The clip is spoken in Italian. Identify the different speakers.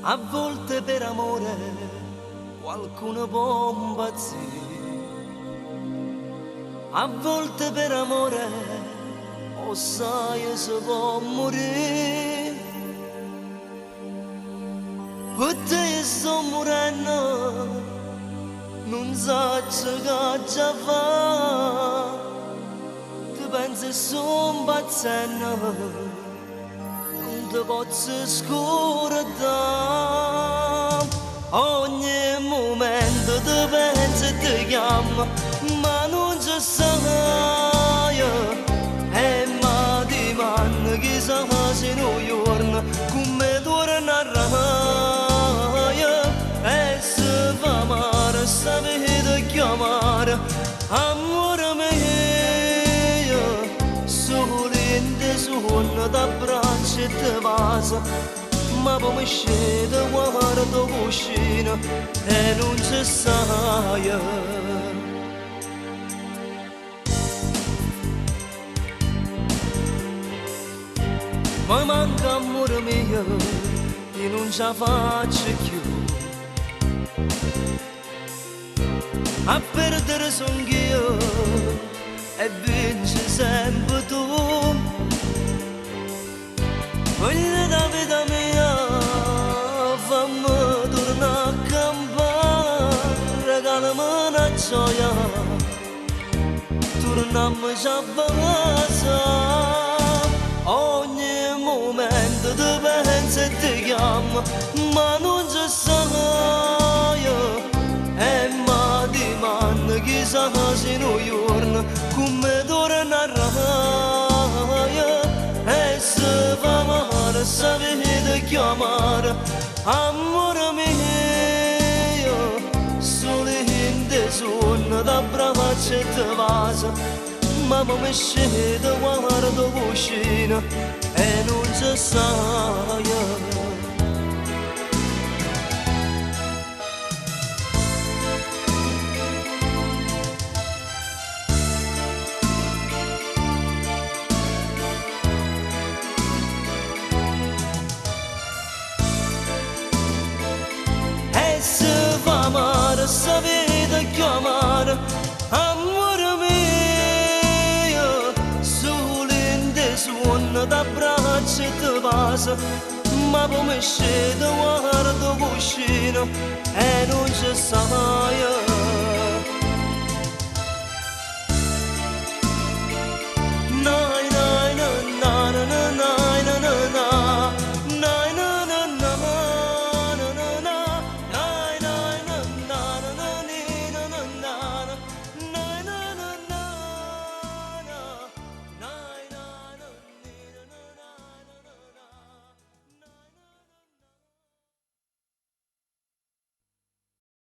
Speaker 1: A volte per amore qualcuno può impazzire, a volte per amore o sai si può morire. Per te sto morendo, non so che già fa, ti pensi sto impazzendo, non ti posso scordare. Ogni momento ti penso e ti chiamo, ma non ci sai. E ma ti mando chissà se un giorno come tornerai. E se fa male sapete chiamare amore mio, solo in te sonno t'abbraccio e ti bacio, ma poi mi scende guardo cuscino e non ci sai. Ma manca amore mio e non ce la faccio più a perdere son io e vince sempre tu. Voglio da vita mia, fammi tornare a campare, regalami una gioia, torniamoci a casa. Ogni momento ti penso e ti chiamo, ma non ci sai. E ma ti mando chissà se un giorno come tornerai. E se fa male sapete chiamare amore mio, solo in te sonno t'abbraccio e ti bacio, ma poi mi scende guardo cuscino e non ci sai. Se fa male sapete chiamare amore mio, solo in te suono t'abbraccio e ti bacio, ma poi mi scende guardo cuscino e non ci sai.